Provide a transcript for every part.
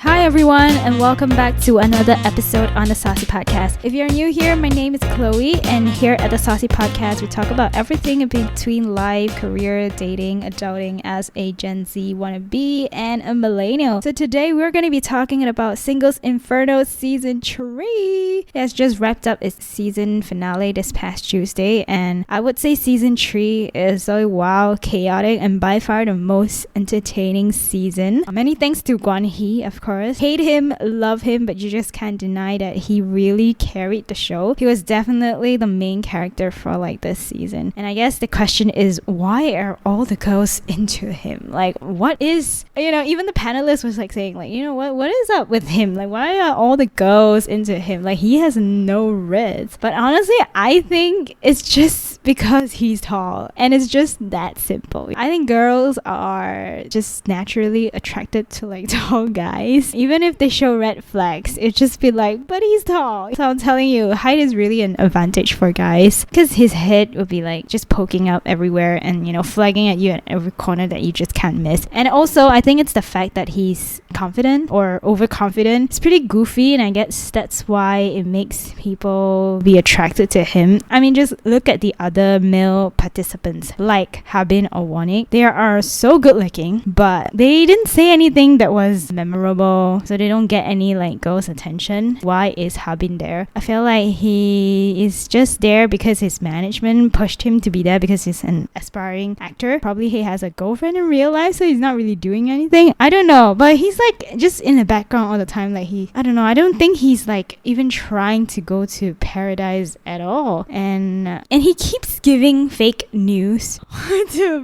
Hi everyone, and welcome back to another episode on the Saucy Podcast. If you're new here, my name is Chloe, and here at the Saucy Podcast, we talk about everything in between life, career, dating, adulting as a Gen Z wannabe and a millennial. So today we're going to be talking about Singles Inferno Season 3. It has just wrapped up its season finale this past Tuesday, and I would say Season 3 is so wild, chaotic, and by far the most entertaining season. Many thanks to Gwan-hee, of course. Hate him, love him, but you just can't deny that he really carried the show. He was definitely the main character for like this season. And I guess the question is, why are all the girls into him? Like, what is, even the panelists was like saying like, what is up with him? Like, why are all the girls into him? Like, he has no reds. But honestly, I think it's just because he's tall, and it's just that simple. I think girls are just naturally attracted to like tall guys. Even if they show red flags, it just be like, but he's tall. So I'm telling you, height is really an advantage for guys, because his head would be like just poking up everywhere and flagging at you at every corner that you just can't miss. And also I think it's the fact that he's confident or overconfident. It's pretty goofy, and I guess that's why it makes people be attracted to him. I mean, just look at the other male participants like Ha-jeong or Gwan-hee. They are so good looking, but they didn't say anything that was memorable, so they don't get any like girls' attention. Why is Ha-jeong there? I feel like he is just there because his management pushed him to be there because he's an aspiring actor. Probably he has a girlfriend in real life, so he's not really doing anything. I don't know, but he's like just in the background all the time. Like I don't know, I don't think he's like even trying to go to paradise at all. And he keeps giving fake news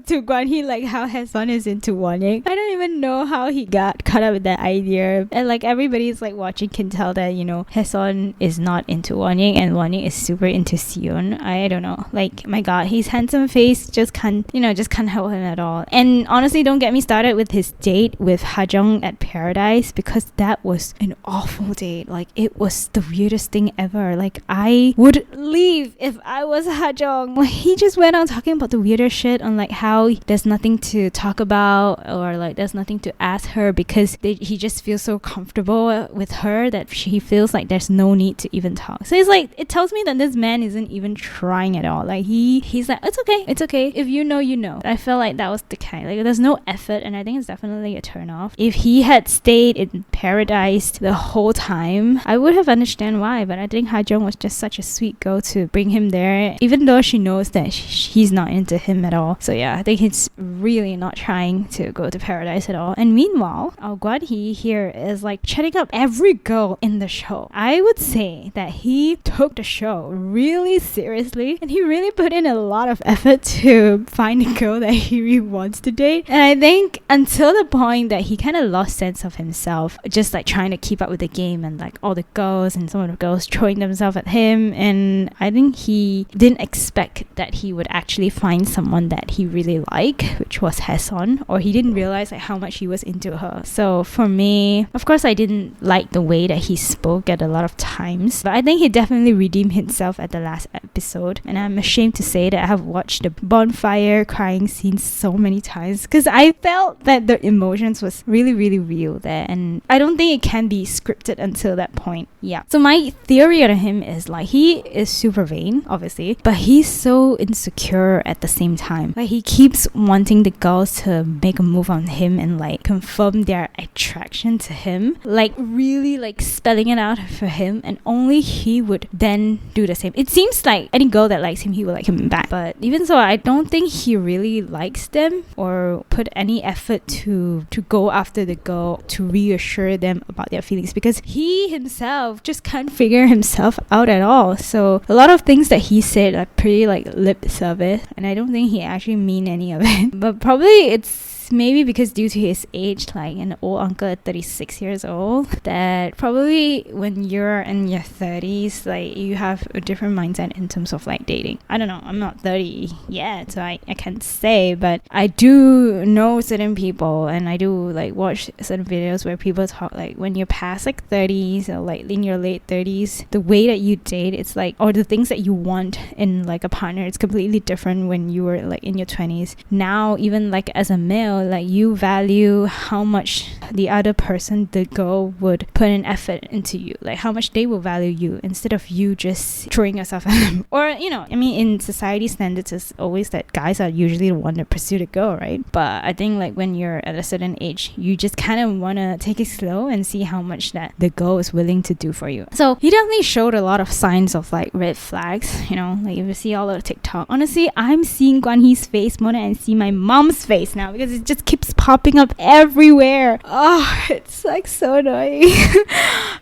to Gwan-hee, like how Hye-seon is into Gwan-hee. I don't even know how he got caught up with that idea. And like everybody's like watching can tell that Hye-seon is not into Gwan-hee and Gwan-hee is super into Seon. I don't know, like my god, his handsome face just can't help him at all. And honestly, don't get me started with his date with Ha-jeong at Paradise, because that was an awful date. Like, it was the weirdest thing ever. Like, I would leave if I was Ha-jeong. Like, he just went on talking about the weirdest shit on like how there's nothing to talk about, or like there's nothing to ask her because he just feels so comfortable with her that he feels like there's no need to even talk. So it's like, it tells me that this man isn't even trying at all. Like he's like, it's okay if you know. I felt like that was the kind, like there's no effort, and I think it's definitely a turn off. If he had stayed in Paradise the whole time, I would have understand why, but I think Ha-jeong was just such a sweet girl to bring him there, even though she knows that he's not into him at all. So yeah, I think he's really not trying to go to Paradise at all. And meanwhile, our Gwan-hee here is like chatting up every girl in the show. I would say that he took the show really seriously, and he really put in a lot of effort to find a girl that he really wants to date. And I think until the point that he kind of lost sense of himself, just like trying to keep up with the game, and like all the girls and some of the girls throwing themselves at him. And I think he didn't expect that he would actually find someone that he really liked, which was Hye-seon, or he didn't realize like how much he was into her. So for me, of course, I didn't like the way that he spoke at a lot of times, but I think he definitely redeemed himself at the last episode. And I'm ashamed to say that I have watched the bonfire crying scene so many times, because I felt that the emotions was really, really real there, and I don't think it can be scripted until that point. Yeah. So my theory on him is like, he is super vain, obviously, but he's so insecure at the same time. Like, he keeps wanting the girls to make a move on him and like confirm their attraction to him, like really like spelling it out for him, and only he would then do the same. It seems like any girl that likes him, he will like him back. But even so, I don't think he really likes them or put any effort to go after the girl to reassure them about their feelings, because he himself just can't figure himself out at all. So a lot of things that he said are pretty like lip service, and I don't think he actually mean any of it. But probably it's maybe because due to his age, like an old uncle at 36 years old, that probably when you're in your 30s, like you have a different mindset in terms of like dating. I don't know, I'm not 30 yet, so I can't say, but I do know certain people, and I do like watch certain videos where people talk like when you're past like 30s or like in your late 30s, the way that you date, it's like, or the things that you want in like a partner, it's completely different when you were like in your 20s. Now, even like as a male, like you value how much the other person, the girl, would put an effort into you, like how much they will value you instead of you just throwing yourself at them. Or I mean, in society standards, it's always that guys are usually the one that pursue the girl, right? But I think like when you're at a certain age, you just kind of want to take it slow and see how much that the girl is willing to do for you. So he definitely showed a lot of signs of like red flags, like if you see all over TikTok. Honestly, I'm seeing Gwan-hee's face more than I see my mom's face now, because it just keeps popping up everywhere. Oh, it's like so annoying.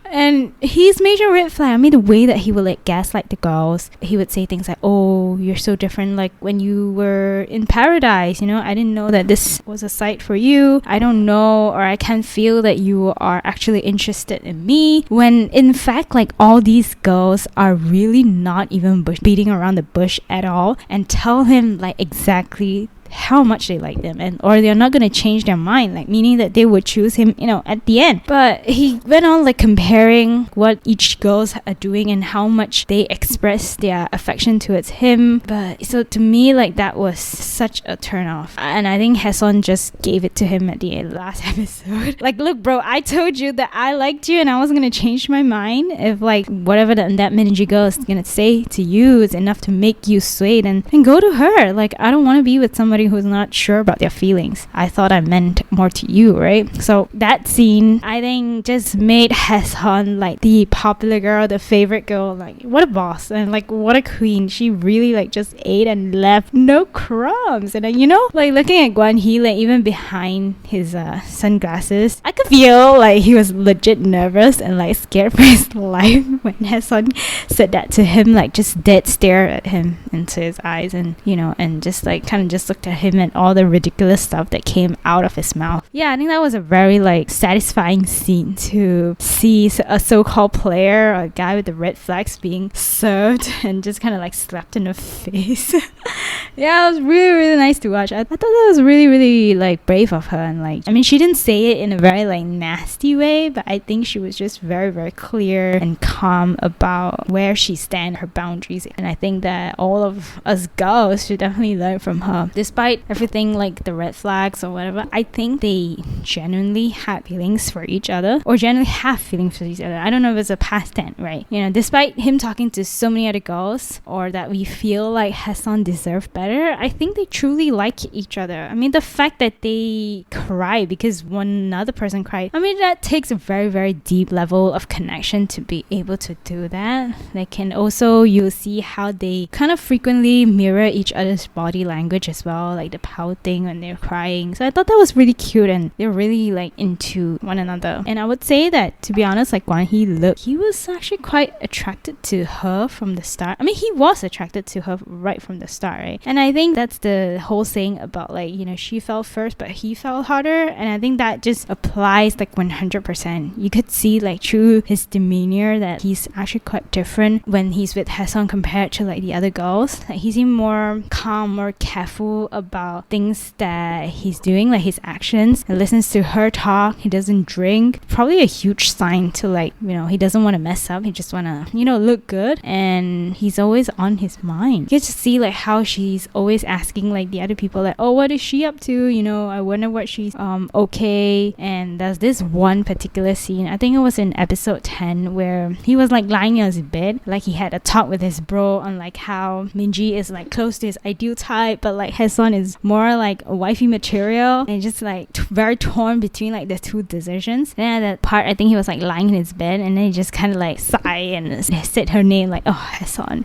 And his major red flag, I mean, the way that he would like gaslight the girls. He would say things like, oh, you're so different like when you were in paradise, I didn't know that this was a sight for you. I don't know, or I can't feel that you are actually interested in me, when in fact like all these girls are really not even beating around the bush at all, and tell him like exactly how much they like them, and or they're not going to change their mind, like meaning that they would choose him at the end. But he went on like comparing what each girls are doing and how much they express their affection towards him. But so to me, like that was such a turn off, and I think Hye-seon just gave it to him at the last episode. Like, look bro, I told you that I liked you and I wasn't going to change my mind. If like whatever that managing girl is going to say to you is enough to make you sway, then go to her. Like, I don't want to be with somebody who's not sure about their feelings. I thought I meant more to you, right? So that scene, I think, just made Hye-seon like the popular girl, the favorite girl. Like, what a boss, and like what a queen. She really like just ate and left no crumbs. And like looking at Gwan-hee, like even behind his sunglasses, I could feel like he was legit nervous and like scared for his life when Hye-seon said that to him, like just dead stare at him into his eyes, and and just like kind of just looked at him and all the ridiculous stuff that came out of his mouth. Yeah, I think that was a very like satisfying scene to see a so-called player, a guy with the red flags, being served and just kind of like slapped in the face. Yeah, it was really, really nice to watch. I thought that was really, really like brave of her, and like, I mean, she didn't say it in a very like nasty way, but I think she was just very, very clear and calm about where she stands, her boundaries. And I think that all of us girls should definitely learn from her. Despite everything like the red flags or whatever, I think they genuinely had feelings for each other, or genuinely have feelings for each other. I don't know if it's a past tense, right? Despite him talking to so many other girls, or that we feel like Hye-seon deserved better, I think they truly like each other. I mean, the fact that they cry because one another person cried, I mean, that takes a very, very deep level of connection to be able to do that. Like, and also you'll see how they kind of frequently mirror each other's body language as well, like the pouting when they're crying. So I thought that was really cute, and they're really like into one another. And I would say that, to be honest, like Gwan-hee he was actually quite attracted to her from the start. I mean, he was attracted to her right from the start, right? And I think that's the whole saying about like, she fell first but he fell harder, and I think that just applies like 100%. You could see like through his demeanor that he's actually quite different when he's with Hye-seon compared to like the other girls. Like, he seemed more calm, more careful about things that he's doing, like his actions. He listens to her talk. He doesn't drink. Probably a huge sign to like, he doesn't want to mess up. He just want to, look good, and he's always on his mind. You get to see like how she's always asking like the other people like, oh, what is she up to? I wonder what she's okay. And there's this one particular scene, I think it was in episode 10, where he was like lying on his bed, like he had a talk with his bro on like how Minji is like close to his ideal type, but like Hye-seon is more like a wifey material, and just like very torn between like the two decisions. Then at that part, I think he was like lying in his bed, and then he just kind of like sigh and said her name, like, oh, Hye-seon.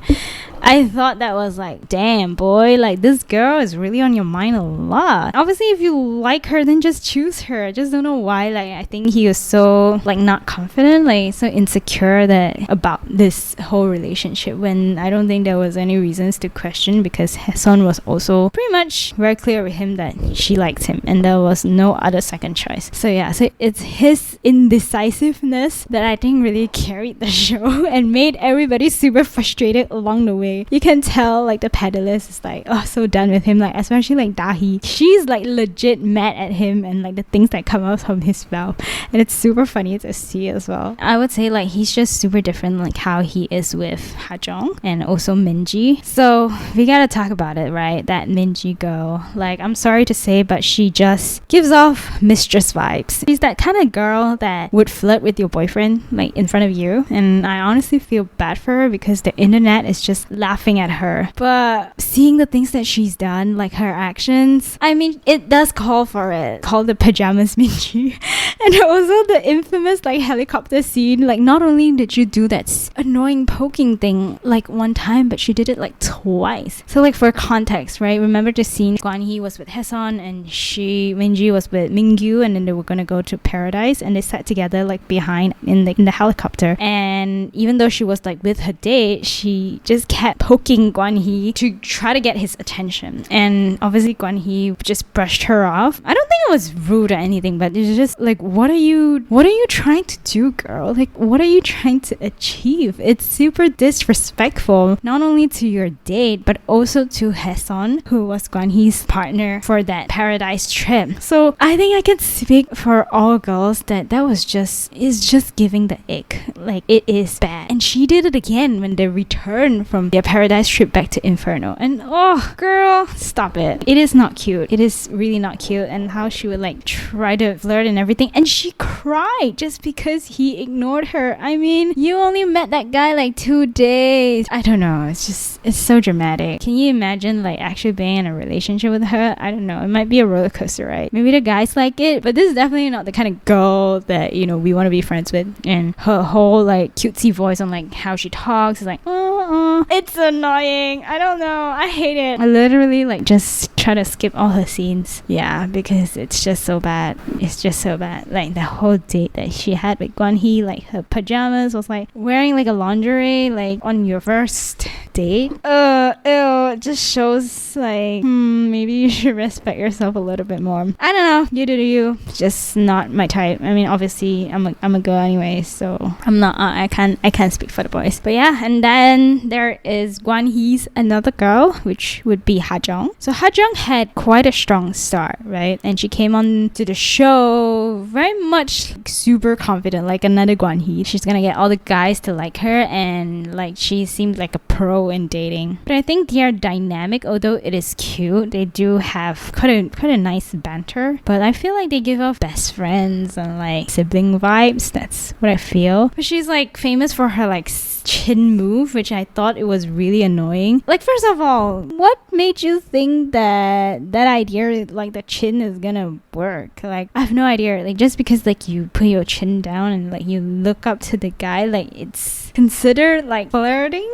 I thought that was like, damn boy, like this girl is really on your mind a lot. Obviously, if you like her, then just choose her. I just don't know why. Like, I think he was so like not confident, like so insecure that about this whole relationship, when I don't think there was any reasons to question, because Hye-seon was also pretty much very clear with him that she liked him, and there was no other second choice. So yeah, so it's his indecisiveness that I think really carried the show and made everybody super frustrated along the way. You can tell like the pedalist is just like, oh, so done with him. Like, especially like Dahi, she's like legit mad at him and like the things that come out from his mouth, and it's super funny to see as well. I would say like he's just super different like how he is with Ha-jeong and also Minji. So we gotta talk about it, right? That Minji girl, like, I'm sorry to say, but she just gives off Mistress vibes. She's that kind of girl that would flirt with your boyfriend like in front of you, and I honestly feel bad for her because the internet is just laughing at her. But seeing the things that she's done, like her actions, I mean, it does call for it. Call the pajamas Minji. And also the infamous like helicopter scene. Like, not only did you do that annoying poking thing like one time, but she did it like twice. So like for context, right? Remember the scene Gwan-hee was with Hye-seon and Minji was with Mingyu, and then they were gonna go to paradise, and they sat together like behind in the helicopter. And even though she was like with her date, she just kept poking Gwan-hee to try to get his attention. And obviously Gwan-hee just brushed her off. I don't think it was rude or anything, but it's just like, what are you trying to do, girl? Like, what are you trying to achieve? It's super disrespectful, not only to your date, but also to Hye-seon, who was Gwan-hee's partner for that paradise trip. So I think I can speak for all girls that was just giving the ick. Like, it is bad. And she did it again when they returned from their paradise trip back to Inferno. And oh, girl, stop it. It is not cute. It is really not cute. And how she would like try to flirt and everything, and she cried just because he ignored her. I mean, you only met that guy like 2 days. I don't know, it's so dramatic. Can you imagine like actually being in a relationship with her? I don't know, it might be a roller coaster, right? Maybe the guys like it, but this is definitely not the kind of girl that, you know, we want to be friends with. And her whole like cutesy voice on like how she talks is like, it's annoying. I don't know, I hate it. I literally like just try to skip all her scenes, yeah, because it's just so bad. It's just so bad. Like the whole date that she had with Gwan-hee, like her pajamas was like wearing like a lingerie like on your first date. Ew, it just shows like maybe you should respect yourself a little bit more. I don't know, you do you. Just not my type. I mean, obviously I'm a girl anyway, so I'm not I can't speak for the boys. But yeah, and then there is Gwan-hee's another girl, which would be Ha-jeong. So Ha-jeong had quite a strong start, right? And she came on to the show very much like, super confident, like another Gwan-hee. She's gonna get all the guys to like her, and like she seemed like a pro in dating. But I think their dynamic, although it is cute, they do have quite a nice banter. But I feel like they give off best friends and like sibling vibes. That's what I feel. But she's like famous for her like chin move, which I thought it was really annoying. Like, first of all, what made you think that idea like the chin is gonna work? Like, I have no idea. Like, just because like you put your chin down and like you look up to the guy, like it's considered like flirting.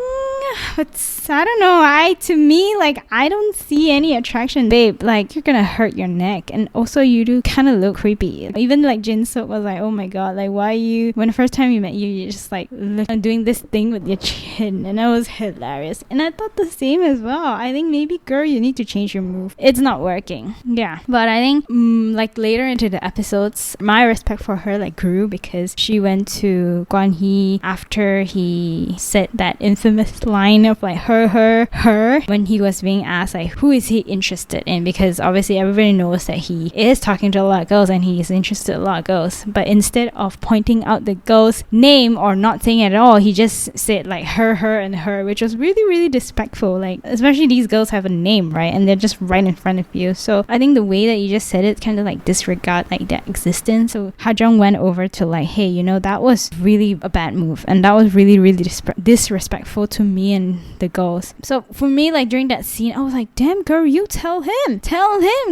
But I don't know, to me, like, I don't see any attraction, babe. Like, you're gonna hurt your neck, and also you do kind of look creepy. Even like Jin Sook was like, oh my god, like, why you, when the first time you met you're just like doing this thing with your chin, and that was hilarious. And I thought the same as well. I think maybe, girl, you need to change your move. It's not working. Yeah, but I think like later into the episodes, my respect for her like grew, because she went to Gwan-hee after he said that infamous line of like her when he was being asked like who is he interested in, because obviously everybody knows that he is talking to a lot of girls and he is interested in a lot of girls. But instead of pointing out the girl's name or not saying it at all, he just said like her and her, which was really, really disrespectful. Like, especially these girls have a name, right? And they're just right in front of you. So I think the way that you just said it kind of like disregard like their existence. So Ha-jeong went over to like, hey, you know, that was really a bad move, and that was really, really disrespectful to me and the girls. So for me, like during that scene, I was like, damn, girl, you tell him,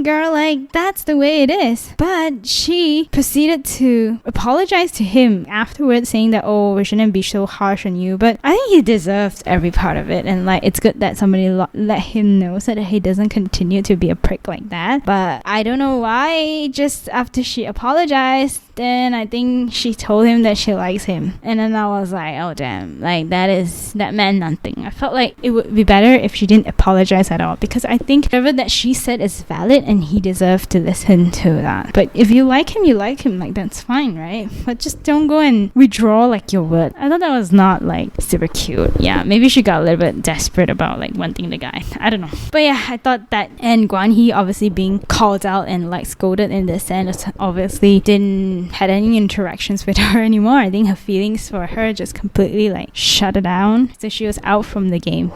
girl, like that's the way it is. But she proceeded to apologize to him afterwards, saying that, oh, we shouldn't be so harsh on you. But I think he deserves every part of it, and like it's good that somebody let him know so that he doesn't continue to be a prick like that. But I don't know why, just after she apologized, then I think she told him that she likes him. And then I was like, oh damn, like that man not nothing. I felt like it would be better if she didn't apologize at all, because I think whatever that she said is valid and he deserved to listen to that. But if you like him, you like him, like that's fine, right? But just don't go and withdraw like your word. I thought that was not like super cute. Yeah, maybe she got a little bit desperate about like wanting the guy. I don't know. But yeah, I thought that, and Gwan-hee obviously being called out and like scolded in this sense, obviously didn't had any interactions with her anymore. I think her feelings for her just completely like shut it down. So she was out from the game.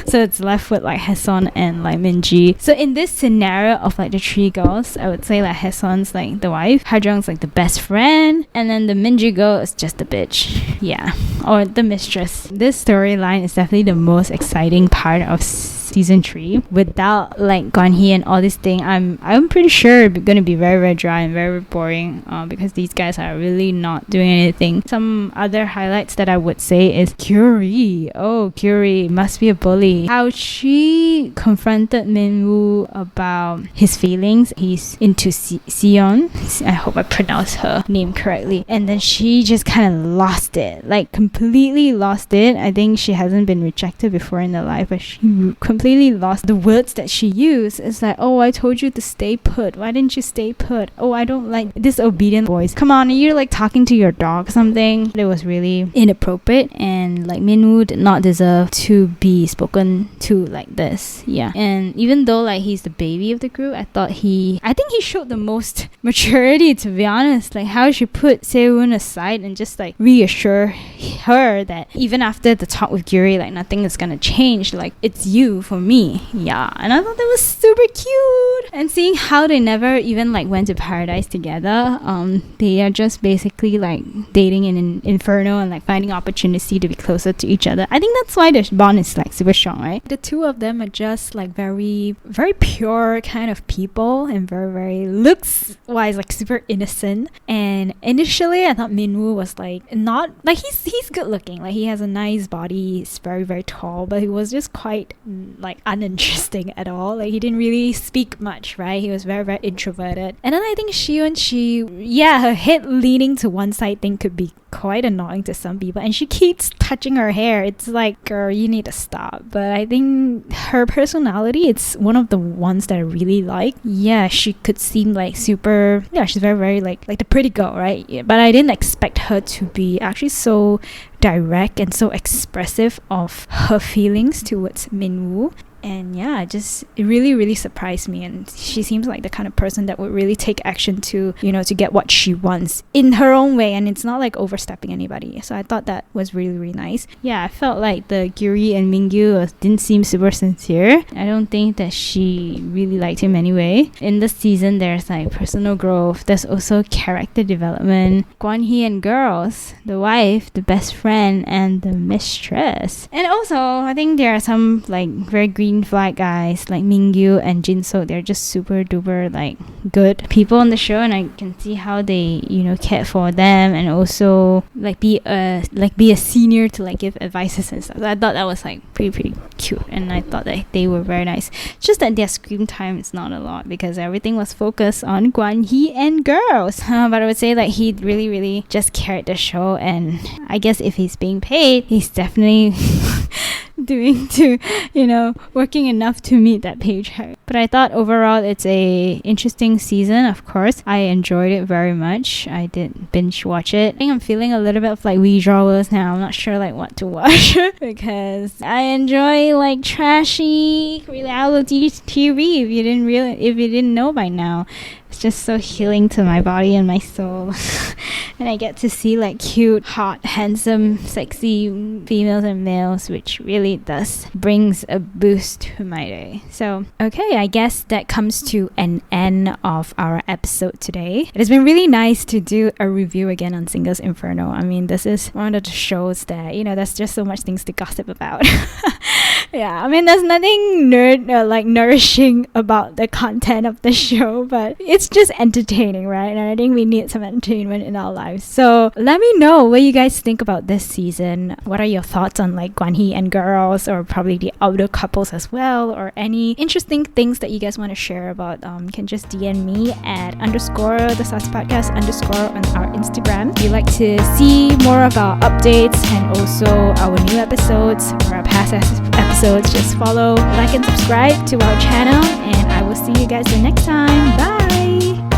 So it's left with like Hye-seon and like Min-ji. So in this scenario of like the three girls, I would say like Hye-seon's like the wife, Ha-jeong's like the best friend, and then the Min-ji girl is just the bitch. Yeah, or the mistress. This storyline is definitely the most exciting part of season 3. Without like Gwan-hee and all this thing, I'm pretty sure it's gonna be very, very dry and very boring, because these guys are really not doing anything. Some other highlights that I would say is Gyuri. Oh, Gyuri must be a bully. How she confronted Min-woo about his feelings. He's into Hye-seon. I hope I pronounced her name correctly. And then she just kind of lost it, like completely lost it. I think she hasn't been rejected before in her life, but she completely lost the words that she used. It's like, oh, I told you to stay put. Why didn't you stay put? Oh, I don't like disobedient boys. Come on, you're like talking to your dog or something. It was really inappropriate, and like Min-woo did not deserve to be spoken to like this. Yeah. And even though like he's the baby of the group, I think he showed the most maturity, to be honest. Like how she put Seo-eun aside and just like reassure her that even after the talk with Gyuri, like nothing is gonna change. Like it's you for me. Yeah. And I thought that was super cute. And seeing how they never even like went to paradise together, they are just basically like dating in an inferno and like finding opportunity to be closer to each other. I think that's why the bond is like super strong, right? The two of them are just like very, very pure kind of people, and very, very looks wise, like super innocent. And initially I thought Min-woo was like not like he's good looking, like he has a nice body, he's very, very tall, but he was just quite like uninteresting at all. Like he didn't really speak much, right? He was very, very introverted. And then I think her head leaning to one side thing could be quite annoying to some people, and she keeps touching her hair. It's like, girl, you need to stop. But I think her personality, it's one of the ones that I really like. Yeah, she could seem like super, she's very, very like the pretty girl, right? Yeah, but I didn't expect her to be actually so direct and so expressive of her feelings towards Min-woo. And yeah, it really, really surprised me. And she seems like the kind of person that would really take action to, to get what she wants in her own way. And it's not like overstepping anybody. So I thought that was really, really nice. Yeah, I felt like the Gyuri and Mingyu didn't seem super sincere. I don't think that she really liked him anyway. In this season, there's like personal growth. There's also character development. Gwan-hee and girls, the wife, the best friend, and the mistress. And also, I think there are some like very green flag guys like Mingyu and Jin-seok. They're just super duper like good people on the show, and I can see how they care for them, and also like be a senior to like give advices and stuff. So I thought that was like pretty cute, and I thought that they were very nice. It's just that their screen time is not a lot because everything was focused on Gwan-hee and girls. But I would say like he really, really just carried the show, and I guess if he's being paid, he's definitely working enough to meet that paycheck. But I thought overall it's a interesting season. Of course, I enjoyed it very much. I did binge watch it. I think I'm feeling a little bit of like withdrawals now. I'm not sure like what to watch because I enjoy like trashy reality TV. If you didn't know by now, it's just so healing to my body and my soul. And I get to see like cute, hot, handsome, sexy females and males, which really does brings a boost to my day. So okay, I guess that comes to an end of our episode today. It has been really nice to do a review again on Singles Inferno. I mean, this is one of the shows that there's just so much things to gossip about. Yeah, I mean, there's nothing nourishing about the content of the show, but it's just entertaining, right? And I think we need some entertainment in our lives. So let me know what you guys think about this season. What are your thoughts on like Gwan-hee and girls, or probably the other couples as well, or any interesting things that you guys want to share about? You can just DM me at _the Saucy Podcast _ on our Instagram. If you'd like to see more of our updates and also our new episodes or our past past episodes, just follow, like, and subscribe to our channel, and I will see you guys the next time. Bye!